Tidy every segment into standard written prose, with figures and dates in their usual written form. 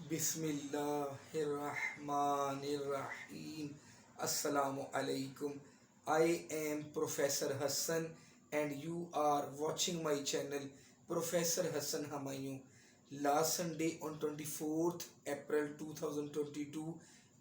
Bismillahirrahmanirrahim. Assalamu alaikum. I am Professor Hassan and you are watching my channel Professor Hassan Hamayu. Last Sunday on 24th April 2022,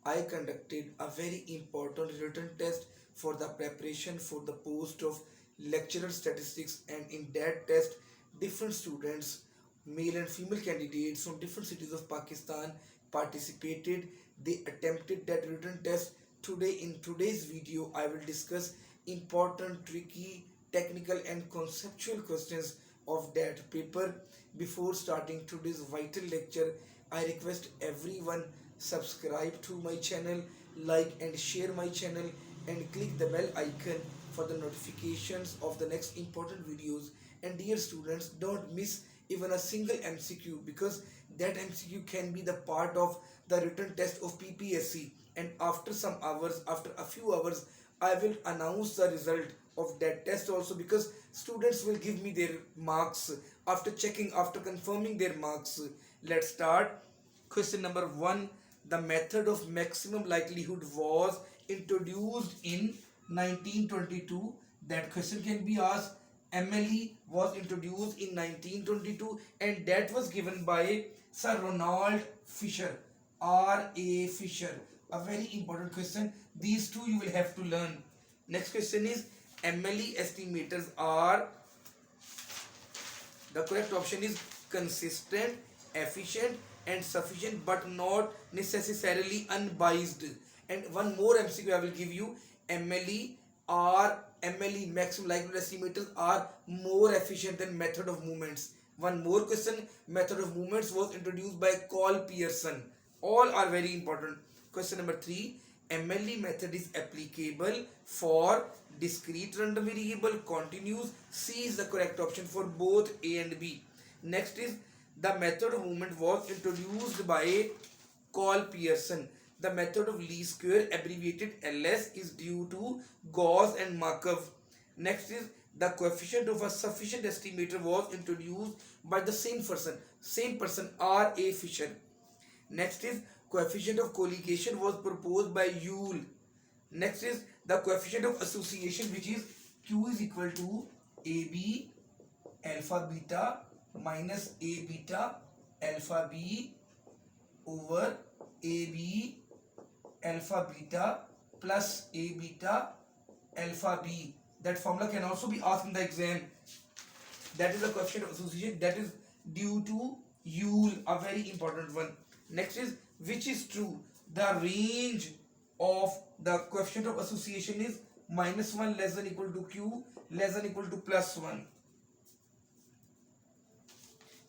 I conducted a very important written test for the preparation for the post of lecturer statistics, and in that test different students, male and female candidates from different cities of Pakistan, participated. They attempted that written test. In today's video, I will discuss important, tricky, technical and conceptual questions of that paper. Before starting today's vital lecture, I request everyone subscribe to my channel, like and share my channel, and click the bell icon for the notifications of the next important videos. And dear students, don't miss even a single MCQ, because that MCQ can be the part of the written test of Ppsc. And after a few hours, I will announce the result of that test also, because students will give me their marks after confirming their marks. Let's start. Question number 1. The method of maximum likelihood was introduced in 1922. That question can be asked. MLE was introduced in 1922 and that was given by Sir Ronald Fisher. R.A. Fisher. A very important question. These two you will have to learn. Next question is, MLE estimators are, the correct option is consistent, efficient and sufficient but not necessarily unbiased. And one more MCQ I will give you. MLE maximum likelihood estimators are more efficient than method of movements. One more question. Method of movements was introduced by Carl Pearson. All are very important. Question number 3. MLE method is applicable for discrete random variable, continuous. C is the correct option for both A and B. Next is, the method of movement was introduced by Carl Pearson. The method of least square, abbreviated LS, is due to Gauss and Markov. Next is, the coefficient of a sufficient estimator was introduced by the same person, R.A. Fisher. Next is, coefficient of colligation was proposed by Yule. Next is, the coefficient of association, which is Q is equal to AB alpha beta minus A beta alpha B over AB alpha beta plus A beta alpha B. That formula can also be asked in the exam. That is the coefficient of association that is due to Yule, a very important one. Next is, which is true? The range of the coefficient of association is -1 less than equal to Q less than equal to +1.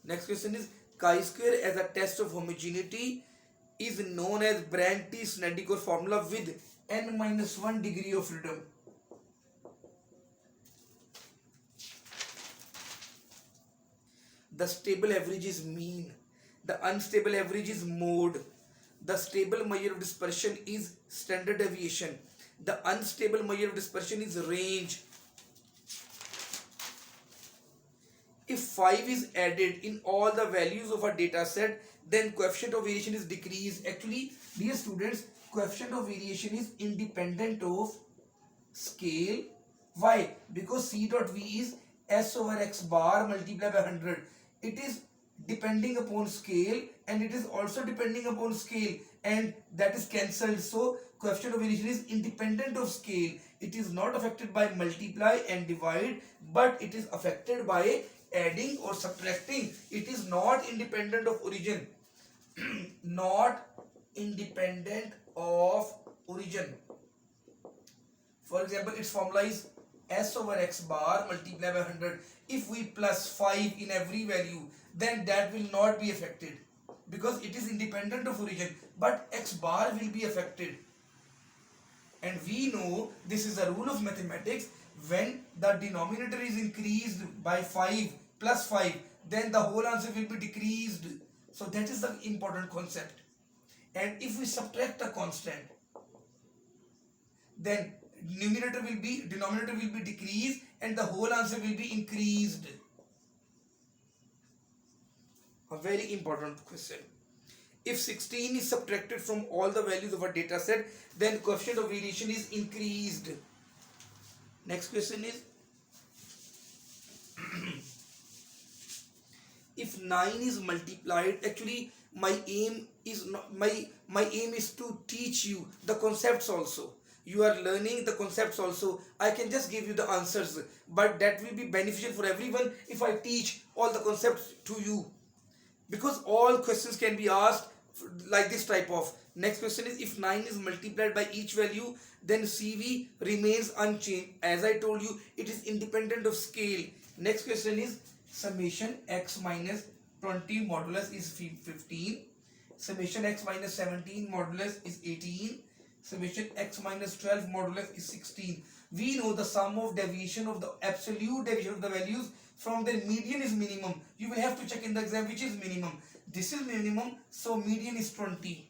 Next question is, chi-square as a test of homogeneity is known as Brand-T-Snedecor formula with n-1 degree of freedom. The stable average is mean. The unstable average is mode. The stable measure of dispersion is standard deviation. The unstable measure of dispersion is range. If 5 is added in all the values of a data set, then coefficient of variation is decreased. Actually, dear students, coefficient of variation is independent of scale. Why? Because C dot V is S over X bar multiplied by 100. It is depending upon scale and it is also depending upon scale, and that is cancelled. So coefficient of variation is independent of scale. It is not affected by multiply and divide, but it is affected by adding or subtracting. It is not independent of origin. Not independent of origin. For example, its formula is S over X bar multiplied by 100. If we plus 5 in every value, then that will not be affected because it is independent of origin, but X bar will be affected. And we know this is a rule of mathematics. When the denominator is increased by 5 plus 5, then the whole answer will be decreased. So that is the important concept. And if we subtract a constant, then denominator will be decreased and the whole answer will be increased. A very important question. If 16 is subtracted from all the values of a data set, then coefficient of variation is increased. Next question is, if 9 is multiplied, actually my aim is not, my aim is to teach you the concepts also. You are learning the concepts also. I can just give you the answers, but that will be beneficial for everyone if I teach all the concepts to you, because all questions can be asked like this type of. Next question is, if 9 is multiplied by each value, then CV remains unchanged. As I told you, it is independent of scale. Next question is, summation x minus 20 modulus is 15, summation x minus 17 modulus is 18, summation x minus 12 modulus is 16. We know the sum of deviation of the absolute deviation of the values from their median is minimum. You will have to check in the exam which is minimum. This is minimum, so median is 20.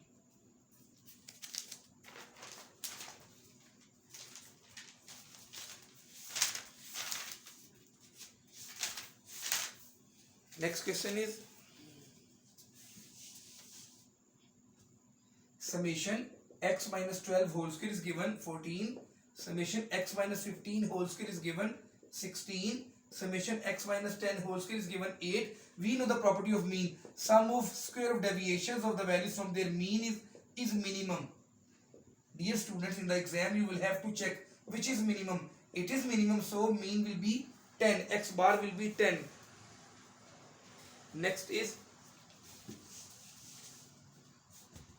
Next question is, summation x minus 12 whole square is given 14, summation x minus 15 whole square is given 16, summation x minus 10 whole square is given 8. We know the property of mean. Sum of square of deviations of the values from their mean is minimum. Dear students, in the exam you will have to check which is minimum. It is minimum, so mean will be 10, x bar will be 10. Next is,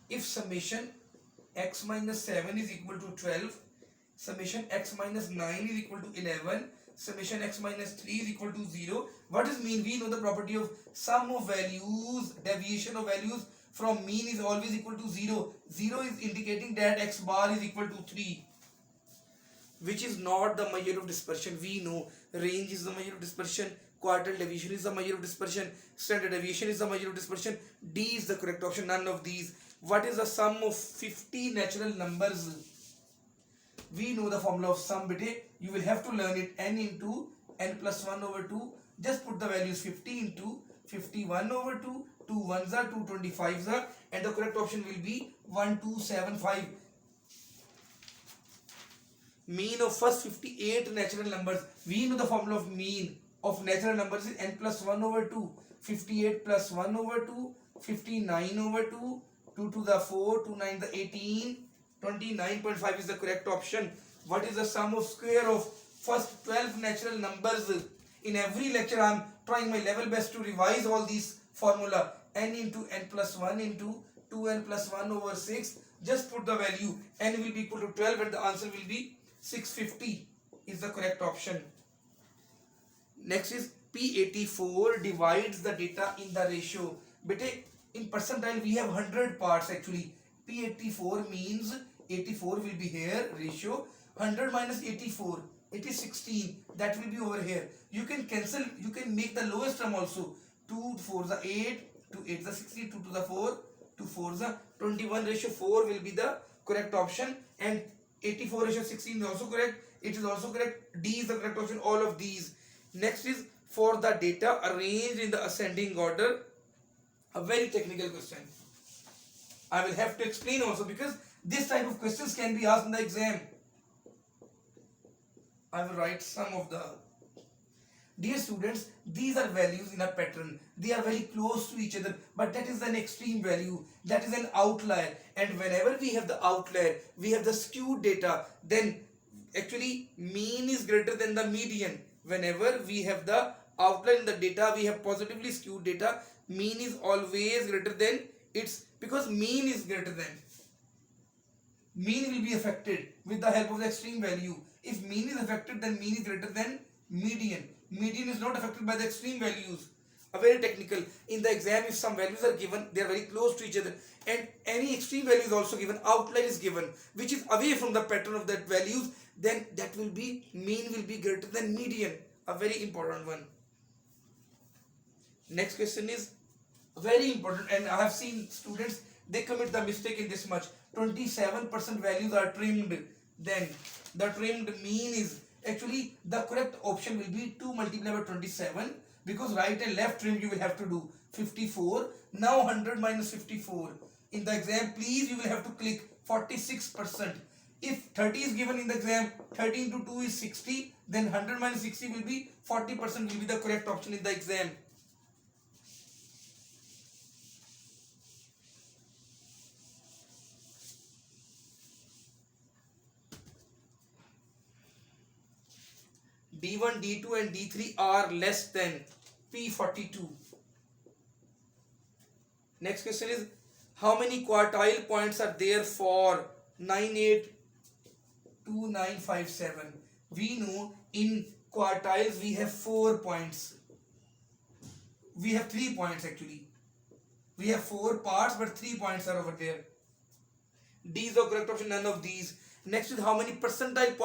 if summation x minus 7 is equal to 12, summation x minus 9 is equal to 11, summation x minus 3 is equal to 0. What is mean? We know the property of sum of values, deviation of values from mean is always equal to 0. 0 is indicating that x bar is equal to 3, which is not the measure of dispersion. We know range is the measure of dispersion, quartile deviation is the measure of dispersion, standard deviation is the measure of dispersion. D is the correct option, none of these. What is the sum of 50 natural numbers? We know the formula of sum, bete. You will have to learn it. N into n plus 1 over 2. Just put the values 50 into 51 over 2. 2 1s are 2 25s are, and the correct option will be 1275. Mean of first 58 natural numbers. We know the formula of mean of natural numbers is n plus 1 over 2. 58 plus 1 over 2. 59 over 2. 2 to the 4. 2 9 the 18. 29.5 is the correct option. What is the sum of square of first 12 natural numbers? In every lecture I am trying my level best to revise all these formula. N into n plus 1 into 2n plus 1 over 6. Just put the value. N will be equal to 12 and the answer will be 650 is the correct option. Next is P84 divides the data in the ratio. Bete, in percentile we have 100 parts actually. P84 means 84 will be here, ratio. 100 minus 84, it is 16. That will be over here. You can cancel, you can make the lowest term also. 2 4 is 8, 2 8 is 16, 2 to the 4, 2 4 is 21, ratio 4 will be the correct option, and 84 ratio 16 is also correct. It is also correct. D is the correct option, all of these. Next is, for the data arranged in the ascending order. A very technical question. I will have to explain also, because this type of questions can be asked in the exam. I will write some of the. Dear students, these are values in a pattern. They are very close to each other, but that is an extreme value. That is an outlier. And whenever we have the outlier, we have the skewed data, then actually mean is greater than the median. Whenever we have the outlier in the data, we have positively skewed data, mean is always greater than its, because mean is greater than. Mean will be affected with the help of the extreme value. If mean is affected, then mean is greater than median. Median is not affected by the extreme values. A very technical. In the exam, if some values are given, they are very close to each other, and any extreme value is also given, outlier is given, which is away from the pattern of that values, then that will be, mean will be greater than median. A very important one. Next question is very important, and I have seen students, they commit the mistake in this much. 27% values are trimmed. Then the trimmed mean is, actually the correct option will be 2 multiplied by 27. because right and left trim you will have to do 54. Now 100 minus 54. In the exam, please, you will have to click 46%. If 30 is given in the exam, 30 into 2 is 60, then 100 minus 60 will be 40% will be the correct option in the exam. D1, D2 and D3 are less than P42. Next question is, how many quartile points are there for 982957? We know in quartiles we have 4 points. We have 3 points actually. We have 4 parts but 3 points are over there. D is the correct option, none of these. Next is, how many percentile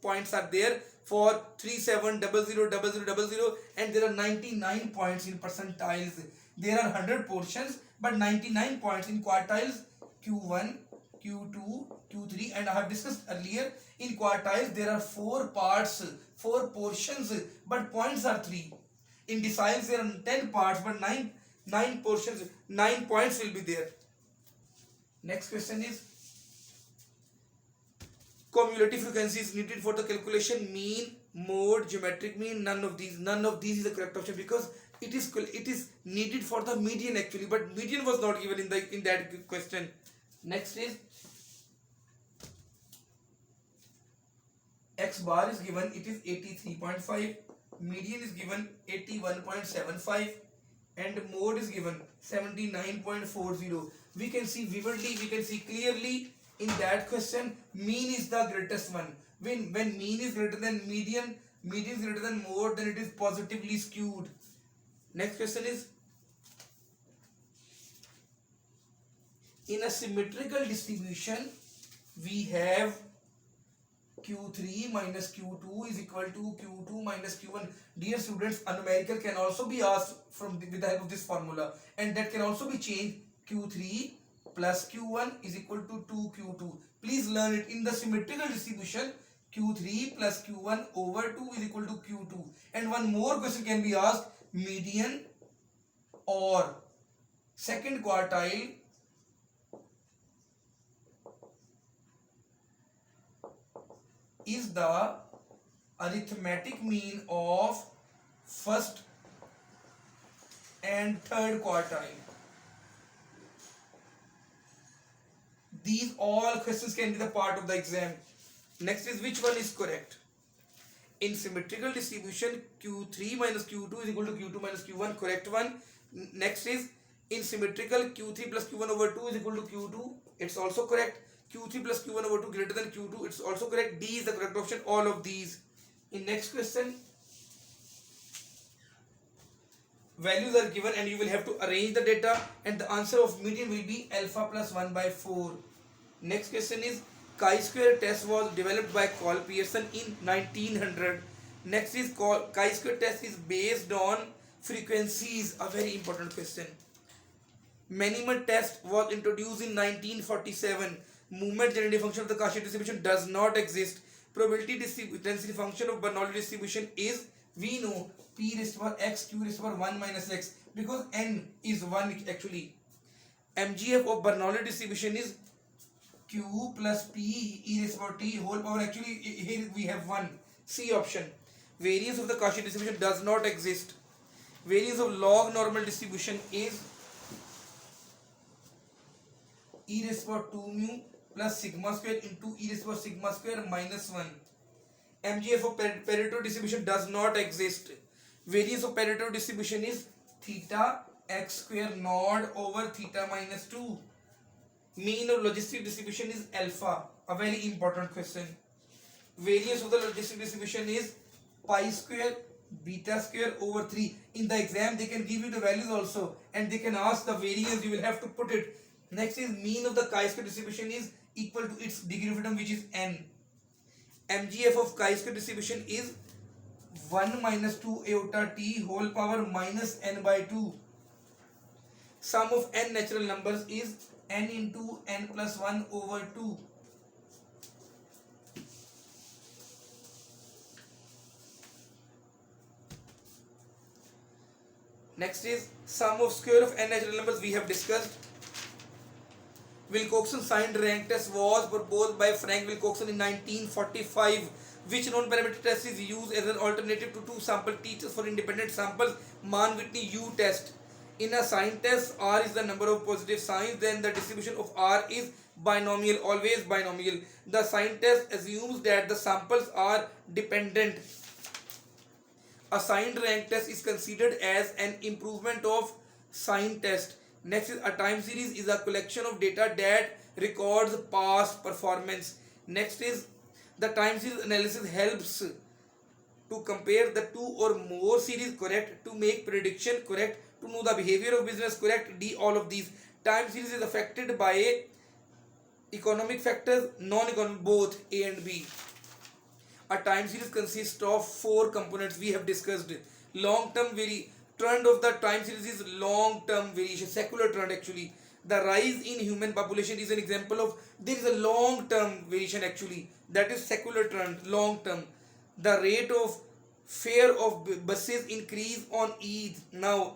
points are there for 37000000, and there are 99 points in percentiles. There are 100 portions but 99 points in quartiles. Q1, Q2, Q3, and I have discussed earlier, in quartiles there are 4 parts, 4 portions, but points are 3. In deciles there are 10 parts but 9 portions, 9 points will be there. Next question is, cumulative frequency is needed for the calculation mean, mode, geometric mean. None of these is the correct option, because it is needed for the median actually, but median was not given in that question. Next is, x bar is given, it is 83.5, median is given 81.75, and mode is given 79.40. We can see vividly, we can see clearly in that question, mean is the greatest one. When mean is greater than median is greater than mode, then it is positively skewed. Next question is, in a symmetrical distribution we have Q3 minus Q2 is equal to Q2 minus Q1. Dear students, a numerical can also be asked with the help of this formula, and that can also be changed. Q3 plus Q1 is equal to 2Q2. Please learn it. In the symmetrical distribution, Q3 plus Q1 over 2 is equal to Q2. And one more question can be asked, median or second quartile is the arithmetic mean of first and third quartile. These all questions can be the part of the exam. Next is, which one is correct? In symmetrical distribution, Q3 minus Q2 is equal to Q2 minus Q1, correct one. Next is, in symmetrical, Q3 plus Q1 over 2 is equal to Q2, it's also correct. Q3 plus Q1 over 2 greater than Q2, it's also correct. D is the correct option, all of these. In next question, values are given and you will have to arrange the data, and the answer of median will be alpha plus 1 by 4. Next question is, chi-square test was developed by Pearson in 1900. Next is, chi-square test is based on frequencies, a very important question. Minimal test was introduced in 1947. Movement generating function of the Cauchy distribution does not exist. Probability density function of Bernoulli distribution is, we know, p raised to power x, q raised to power 1 minus x, because n is 1 actually. MGF of Bernoulli distribution is q plus p e raised to power t whole power. Actually here we have 1. C option. Variance of the Cauchy distribution does not exist. Variance of log normal distribution is e raised to power 2 mu plus sigma square into e raised to power sigma square minus 1. MGF of Pareto distribution does not exist. Variance of Pareto distribution is theta x square naught over theta minus 2. Mean of logistic distribution is alpha, a very important question. Variance of the logistic distribution is pi square beta square over 3. In the exam they can give you the values also, and they can ask the variance, you will have to put it. Next is, mean of the chi-square distribution is equal to its degree of freedom, which is n. MGF of chi-square distribution is 1 minus 2 iota t whole power minus n by 2. Sum of n natural numbers is n into n plus 1 over 2. Next is sum of square of n natural numbers. We have discussed. Wilcoxon signed rank test was proposed by Frank Wilcoxon in 1945. Which non-parametric test is used as an alternative to two sample teachers for independent samples? Mann-Whitney U test. In a sign test, R is the number of positive signs, then the distribution of R is binomial, always binomial. The sign test assumes that the samples are dependent. A signed rank test is considered as an improvement of sign test. Next is a time series is a collection of data that records past performance. Next is the time series analysis helps to compare the two or more series, correct, to make prediction, correct, to know the behavior of business, correct. D, all of these. Time series is affected by economic factors, non-economic, both A and B. A time series consists of four components we have discussed. Long-term trend of the time series is long-term variation, secular trend actually. The rise in human population is an example of there is a long-term variation actually. That is secular trend, long-term. The rate of fare of buses increase on Eid. Now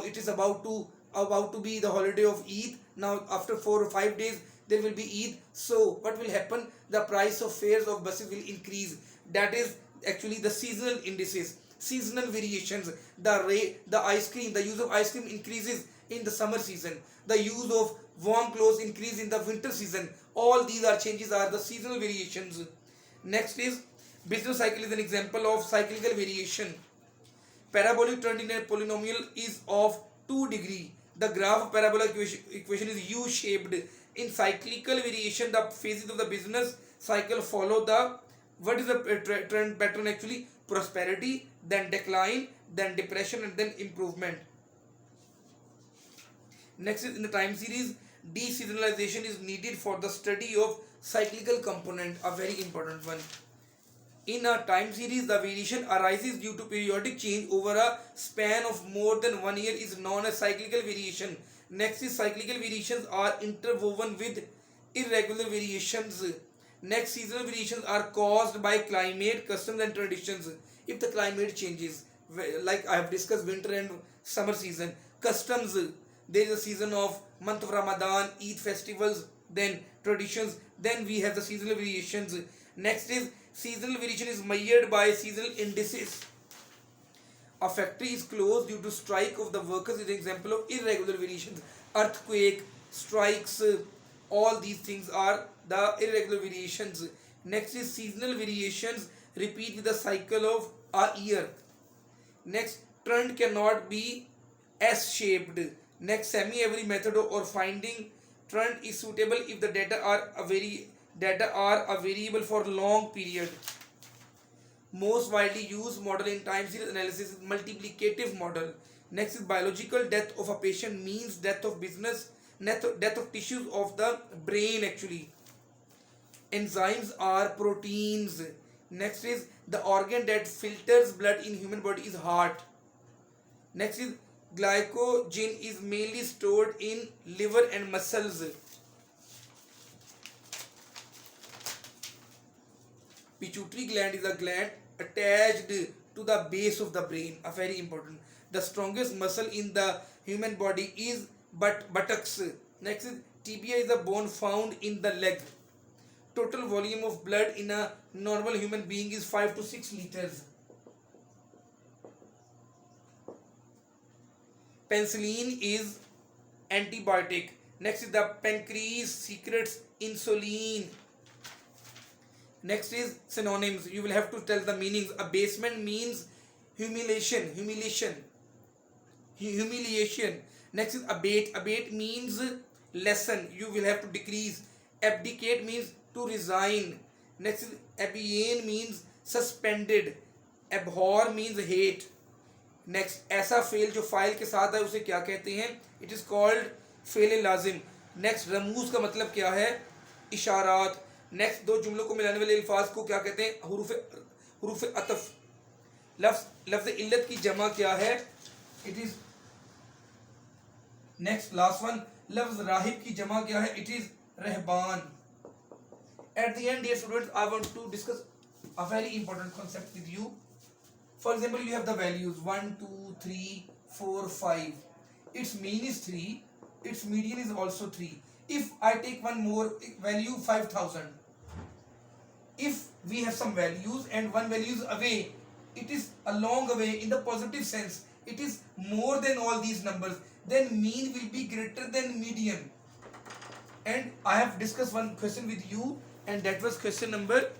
it is about to be the holiday of Eid. Now after 4 or 5 days there will be Eid. So what will happen? The price of fares of buses will increase. That is actually the seasonal indices, seasonal variations. The ice cream, the use of ice cream increases in the summer season. The use of warm clothes increase in the winter season. All these are changes, are the seasonal variations. Next is business cycle is an example of cyclical variation. Parabolic trend in a polynomial is of 2 degree. The graph of parabolic equation is U-shaped. In cyclical variation, the phases of the business cycle follow the, what is the trend pattern actually? Prosperity, then decline, then depression, and then improvement. Next is in the time series, deseasonalization is needed for the study of cyclical component, a very important one. In a time series, the variation arises due to periodic change over a span of more than 1 year is known as cyclical variation. Next is cyclical variations are interwoven with irregular variations. Next, seasonal variations are caused by climate, customs and traditions. If the climate changes, like I have discussed winter and summer season, customs, there is a season of month of Ramadan, Eid festivals, then traditions, then we have the seasonal variations. Next is seasonal variation is measured by seasonal indices. A factory is closed due to strike of the workers is an example of irregular variations. Earthquake, strikes, all these things are the irregular variations. Next is seasonal variations repeat with the cycle of a year. Next, trend cannot be S-shaped. Next, semi-average method or finding trend is suitable if the data are a variable for long period. Most widely used model in time series analysis is multiplicative model. Next is biological death of a patient means death of business, death of tissues of the brain actually. Enzymes are proteins. Next is the organ that filters blood in human body is heart. Next is glycogen is mainly stored in liver and muscles. Pituitary gland is a gland attached to the base of the brain, a very important. The strongest muscle in the human body is buttocks. Next is tibia is a bone found in the leg. Total volume of blood in a normal human being is 5 to 6 liters. Penicillin is antibiotic. Next is the pancreas secretes insulin. Next is synonyms. You will have to tell the meanings. Abasement means humiliation. Next is abate. Abate means lessen. You will have to decrease. Abdicate means to resign. Next is abstain means suspended. Abhor means hate. Next ऐसा fail जो file के साथ है उसे क्या कहते हैं? It is called fail लाजिम. नेक्स्ट रमूज का मतलब क्या है? इशारात. नेक्स्ट दो जुमलों को मिलाने वाले अल्फाज को क्या कहते हैं? हुरूफ अतफ. लफ्ज़ इल्लत की जमा क्या है? It is next last one. लफ्ज़ राहिब की जमा क्या है? इट इज़ रहबान. At the end, dear students, I want to discuss a very important concept with you. For example, you have the values 1, 2, 3, 4, 5. Its mean is 3. Its median is also 3. If I take one more value, 5000. If we have some values and one value is away, it is a long away in the positive sense, it is more than all these numbers, then mean will be greater than median. And I have discussed one question with you, and that was question number,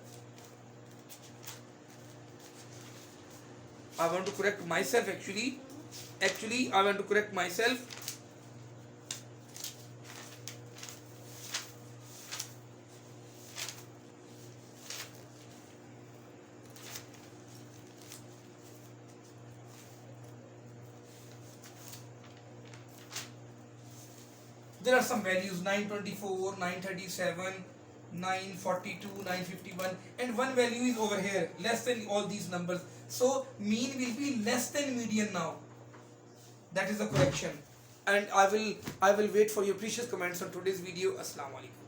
I want to correct myself actually I want to correct myself. There are some values 924, 937, 942, 951, and one value is over here less than all these numbers. So mean will be less than median now. That is the correction. And I will wait for your precious comments on today's video. Assalamu alaikum.